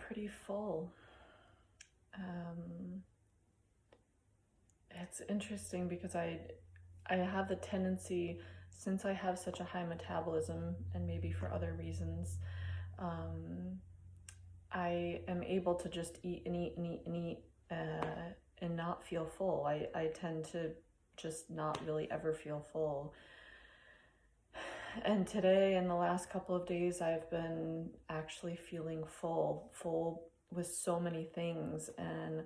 pretty full. It's interesting because I have the tendency, since I have such a high metabolism, and maybe for other reasons, I am able to just eat and eat and eat and eat and not feel full. I tend to just not really ever feel full. And today, in the last couple of days, I've been actually feeling full with so many things. And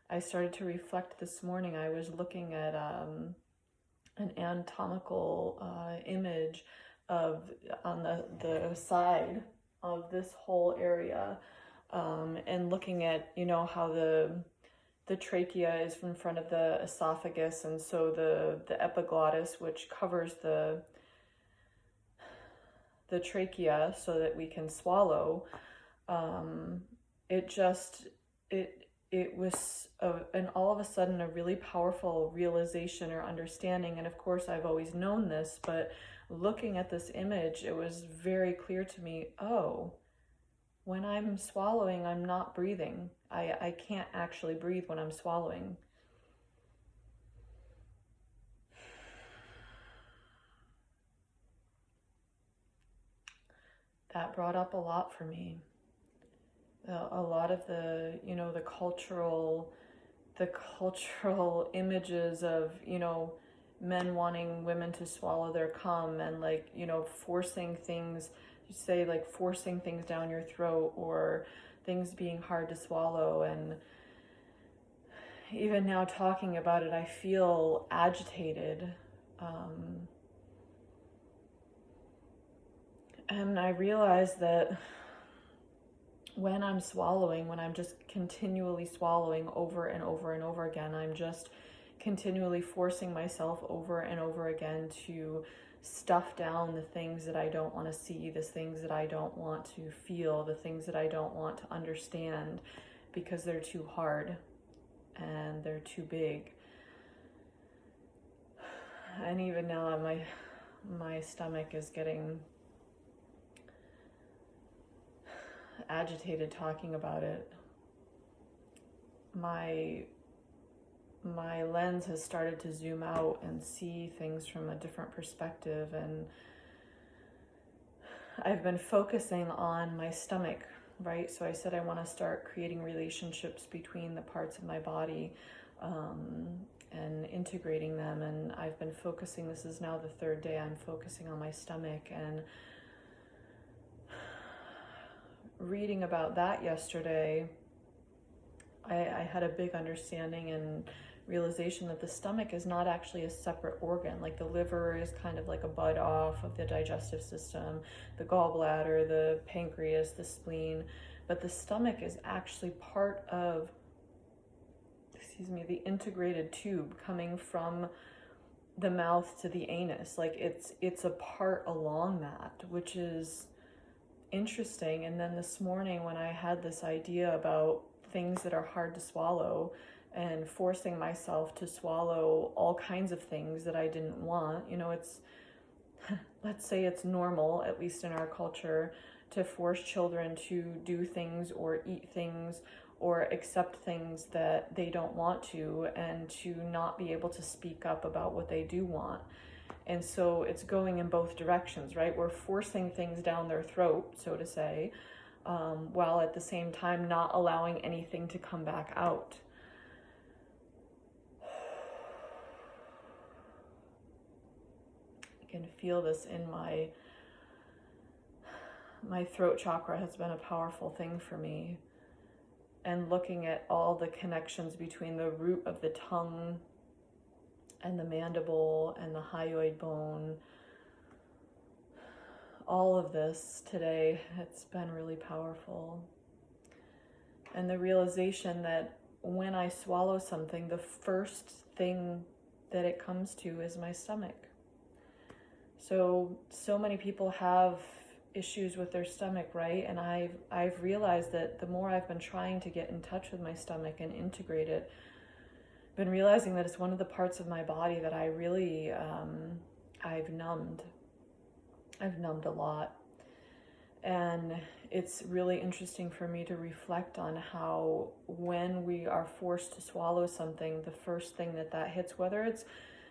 I started to reflect this morning. I was looking at an anatomical image of on the side of this whole area, and looking at, you know, how the trachea is in front of the esophagus, and so the epiglottis, which covers the trachea so that we can swallow, it was and all of a sudden a really powerful realization or understanding. And of course I've always known this, but looking at this image, it was very clear to me, oh, when I'm swallowing, I'm not breathing. I can't actually breathe when I'm swallowing. That brought up a lot for me. A lot of the, you know, the cultural images of, you know, men wanting women to swallow their cum, and like, you know, forcing things, you say like forcing things down your throat, or things being hard to swallow. And even now talking about it, I feel agitated. And I realize that when I'm swallowing, when I'm just continually swallowing over and over and over again, I'm just continually forcing myself over and over again to stuff down the things that I don't want to see, the things that I don't want to feel, the things that I don't want to understand, because they're too hard and they're too big. And even now my stomach is getting agitated talking about it. My lens has started to zoom out and see things from a different perspective, and I've been focusing on my stomach, right? So I said I want to start creating relationships between the parts of my body, and integrating them. And I've been focusing, this is now the third day I'm focusing on my stomach, and reading about that yesterday, I had a big understanding and realization that the stomach is not actually a separate organ. Like the liver is kind of like a bud off of the digestive system, the gallbladder, the pancreas, the spleen, but the stomach is actually part of, the integrated tube coming from the mouth to the anus. Like it's a part along that, which is interesting. And then this morning when I had this idea about things that are hard to swallow, and forcing myself to swallow all kinds of things that I didn't want, you know, it's let's say it's normal, at least in our culture, to force children to do things or eat things or accept things that they don't want to, and to not be able to speak up about what they do want. And so it's going in both directions, right? We're forcing things down their throat, so to say, while at the same time not allowing anything to come back out. I can feel this in my throat chakra has been a powerful thing for me. And looking at all the connections between the root of the tongue and the mandible and the hyoid bone, all of this today, it's been really powerful. And the realization that when I swallow something, the first thing that it comes to is my stomach. So many people have issues with their stomach, right? And I've realized that the more I've been trying to get in touch with my stomach and integrate it, I've been realizing that it's one of the parts of my body that I really, I've numbed a lot. And it's really interesting for me to reflect on how when we are forced to swallow something, the first thing that hits, whether it's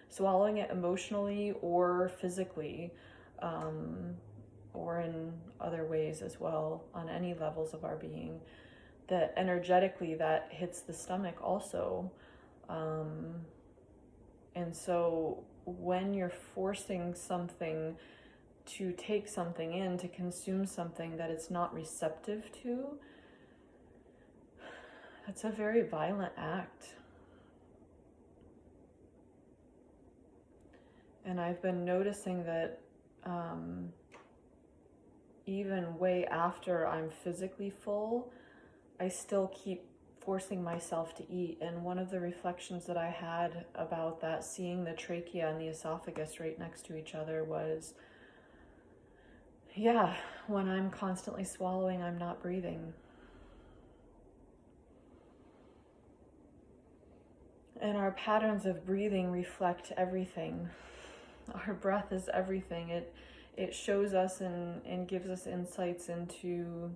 swallowing it emotionally or physically, or in other ways as well, on any levels of our being, that energetically that hits the stomach also. And so when you're forcing something to take something in, to consume something that it's not receptive to, that's a very violent act. And I've been noticing that even way after I'm physically full, I still keep forcing myself to eat. And one of the reflections that I had about that, seeing the trachea and the esophagus right next to each other, was, yeah, when I'm constantly swallowing, I'm not breathing. And our patterns of breathing reflect everything. Our breath is everything. It shows us and gives us insights into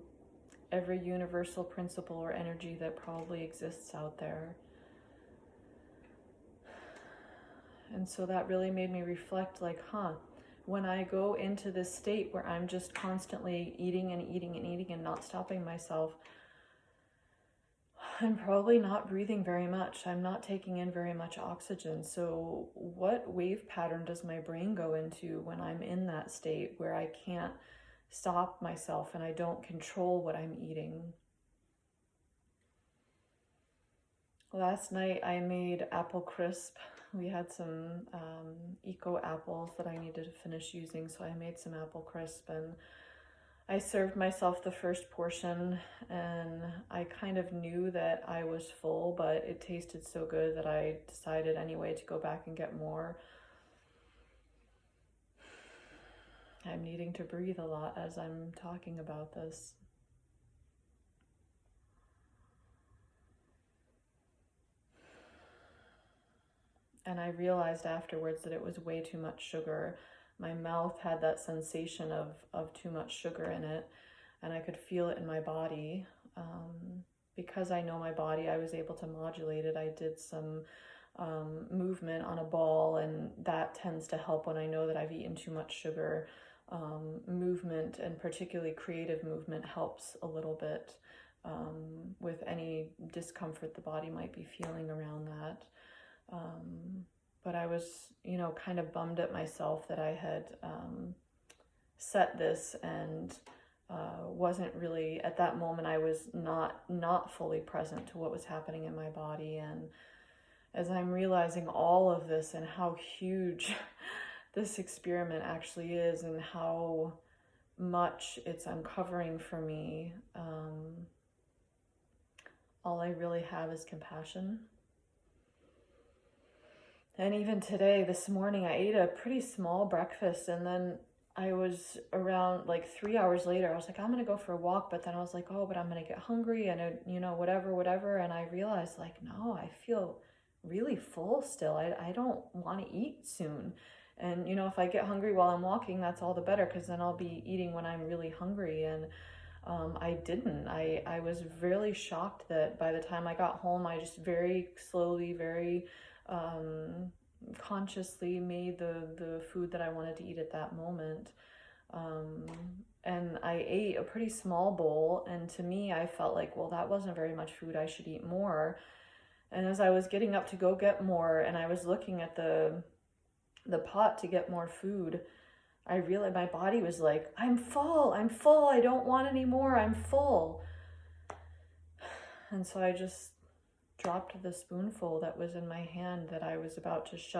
every universal principle or energy that probably exists out there. And so that really made me reflect, like, when I go into this state where I'm just constantly eating and eating and eating and not stopping myself, I'm probably not breathing very much. I'm not taking in very much oxygen. So what wave pattern does my brain go into when I'm in that state where I can't stop myself and I don't control what I'm eating? Last night I made apple crisp. We had some eco apples that I needed to finish using, so I made some apple crisp, and I served myself the first portion, and I kind of knew that I was full, but it tasted so good that I decided anyway to go back and get more. I'm needing to breathe a lot as I'm talking about this. And I realized afterwards that it was way too much sugar. My mouth had that sensation of too much sugar in it, and I could feel it in my body. Because I know my body, I was able to modulate it. I did some movement on a ball, and that tends to help when I know that I've eaten too much sugar. Movement, and particularly creative movement, helps a little bit with any discomfort the body might be feeling around that. But I was, kind of bummed at myself that I had set this and wasn't really, at that moment, I was not fully present to what was happening in my body. And as I'm realizing all of this and how huge this experiment actually is and how much it's uncovering for me, all I really have is compassion. And even today, this morning, I ate a pretty small breakfast, and then I was around like 3 hours later, I was like, I'm going to go for a walk. But then I was like, oh, but I'm going to get hungry and, whatever. And I realized, like, no, I feel really full still. I don't want to eat soon. And, if I get hungry while I'm walking, that's all the better, because then I'll be eating when I'm really hungry. And I didn't. I was really shocked that by the time I got home, I just very slowly, very consciously made the food that I wanted to eat at that moment. And I ate a pretty small bowl, and to me, I felt like, well, that wasn't very much food. I should eat more. And as I was getting up to go get more, and I was looking at the pot to get more food, I realized my body was like, I'm full, I don't want any more, I'm full. And so I just dropped the spoonful that was in my hand that I was about to shove